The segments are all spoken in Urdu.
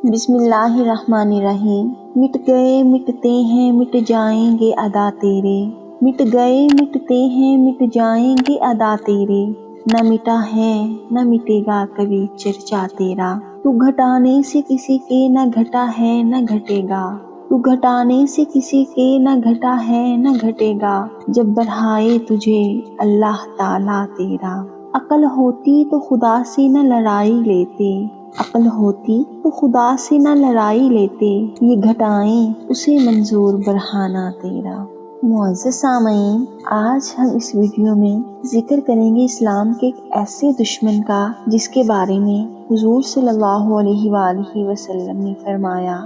بسم اللہ الرحمن الرحیم۔ مٹ گئے مٹتے ہیں مٹ جائیں گے ادا تیرے، مٹ گئے مٹتے ہیں مٹ جائیں گے ادا تیرے، نہ مٹا ہے نہ مٹے گا کبھی چرچا تیرا، تو گھٹانے سے کسی کے نہ گھٹا ہے نہ گھٹے گا، تو گھٹانے سے کسی کے نہ گھٹا ہے نہ گھٹے گا، جب بڑھائے تجھے اللہ تعالیٰ تیرا۔ عقل ہوتی تو خدا سے نہ لڑائی لیتے، عقل ہوتی تو خدا سے نہ لڑائی لیتے، یہ گھٹائیں اسے منظور بڑھانا تیرا۔ معزز سامعین، آج ہم اس ویڈیو میں ذکر کریں گے اسلام کے ایک ایسے دشمن کا جس کے بارے میں حضور صلی اللہ علیہ وآلہ وسلم نے فرمایا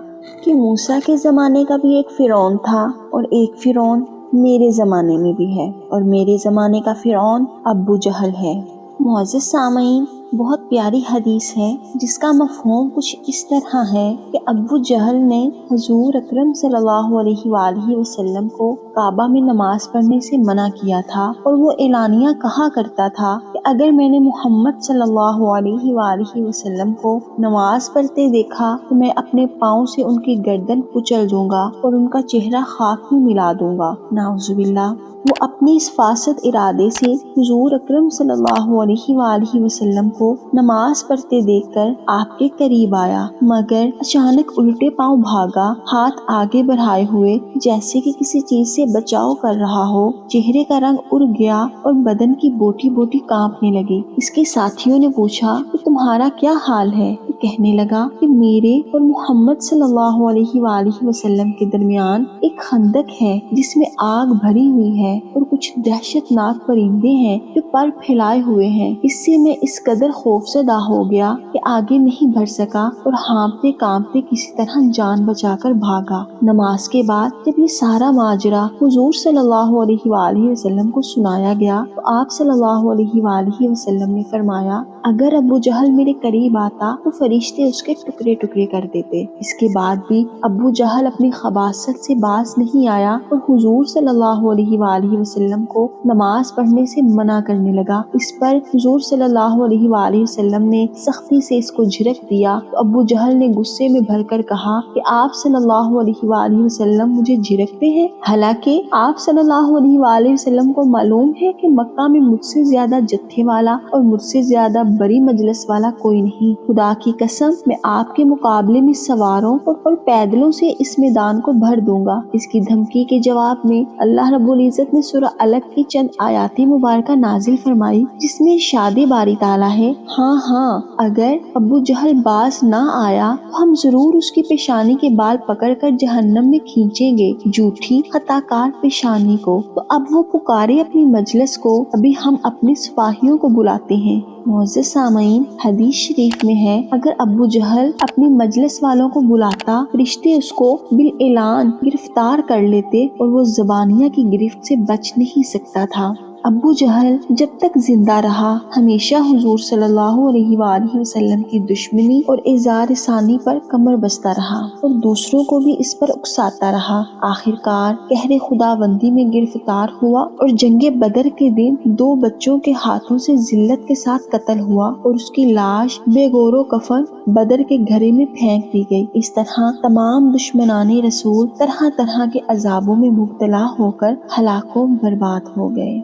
کہ موسیٰ کے زمانے کا بھی ایک فرعون تھا، اور ایک فرعون میرے زمانے میں بھی ہے، اور میرے زمانے کا فرعون ابو جہل ہے۔ معزز سامعین، بہت پیاری حدیث ہے جس کا مفہوم کچھ اس طرح ہے کہ ابو جہل نے حضور اکرم صلی اللہ علیہ وآلہ وسلم کو کعبہ میں نماز پڑھنے سے منع کیا تھا، اور وہ اعلانیہ کہا کرتا تھا کہ اگر میں نے محمد صلی اللہ علیہ وآلہ وسلم کو نماز پڑھتے دیکھا تو میں اپنے پاؤں سے ان کی گردن کچل دوں گا اور ان کا چہرہ خاک میں ملا دوں گا، نعوذ باللہ۔ وہ اپنی اس فاسد ارادے سے حضور اکرم صلی اللہ علیہ وآلہ وسلم کو نماز پڑھتے دیکھ کر آپ کے قریب آیا، مگر اچانک الٹے پاؤں بھاگا، ہاتھ آگے بڑھائے ہوئے جیسے کہ کسی چیز سے بچاؤ کر رہا ہو، چہرے کا رنگ اڑ گیا اور بدن کی بوٹی بوٹی کانپنے لگی۔ اس کے ساتھیوں نے پوچھا کہ تمہارا کیا حال ہے؟ وہ کہنے لگا کہ میرے اور محمد صلی اللہ علیہ وآلہ وسلم کے درمیان ایک خندق ہے جس میں آگ بھری ہوئی ہے اور کچھ دہشت ناک پرندے ہیں جو پر پھیلائے ہوئے ہیں، اس سے میں اس قدر خوفزدہ ہو گیا کہ آگے نہیں بڑھ سکا اور ہانپتے کانپتے کسی طرح جان بچا کر بھاگا۔ نماز کے بعد جب یہ سارا ماجرا حضور صلی اللہ علیہ وآلہ وسلم کو سنایا گیا تو آپ صلی اللہ علیہ وآلہ وسلم نے فرمایا، اگر ابو جہل میرے قریب آتا تو فرشتے اس کے ٹکڑے ٹکڑے کر دیتے۔ اس کے بعد بھی ابو جہل اپنی خباثت سے باز نہیں آیا اور حضور صلی اللہ علیہ وآلہ وسلم کو نماز پڑھنے سے منع کرنے لگا۔ اس پر حضور صلی اللہ علیہ وآلہ وسلم نے سختی سے اس کو جھڑک دیا تو ابو جہل نے غصے میں بھر کر کہا کہ آپ صلی اللہ علیہ وآلہ وسلم مجھے جھڑکتے ہیں، حالانکہ آپ صلی اللہ علیہ وآلہ وسلم کو معلوم ہے کہ مکہ میں مجھ سے زیادہ جتھے والا اور مجھ سے زیادہ بڑی مجلس والا کوئی نہیں۔ خدا کی قسم، میں آپ کے مقابلے میں سواروں اور پیدلوں سے اس میدان کو بھر دوں گا۔ اس کی دھمکی کے جواب میں اللہ رب العزت نے سورہ الگ کی چند آیات مبارکہ نازل فرمائی جس میں ارشاد باری تعالیٰ ہے، ہاں اگر ابو جہل باز نہ آیا تو ہم ضرور اس کی پیشانی کے بال پکڑ کر جہنم میں کھینچیں گے، جھوٹی خطا کار پیشانی کو۔ تو اب وہ پکارے اپنی مجلس کو، ابھی ہم اپنے سپاہیوں کو بلاتے ہیں۔ معزز سامعین، حدیث شریف میں ہے، اگر ابو جہل اپنی مجلس والوں کو بلاتا، فرشتے اس کو بالاعلان گرفتار کر لیتے اور وہ زبانیہ کی گرفت سے بچ نہیں سکتا تھا۔ ابو جہل جب تک زندہ رہا ہمیشہ حضور صلی اللہ علیہ وآلہ وسلم کی دشمنی اور اظہار ثانی پر کمر بستہ رہا اور دوسروں کو بھی اس پر اکساتا رہا۔ آخرکار قہر خداوندی میں گرفتار ہوا اور جنگ بدر کے دن 2 بچوں کے ہاتھوں سے ذلت کے ساتھ قتل ہوا اور اس کی لاش بے گور و کفن بدر کے گھرے میں پھینک دی گئی۔ اس طرح تمام دشمنان رسول طرح طرح کے عذابوں میں مبتلا ہو کر ہلاک و برباد ہو گئے۔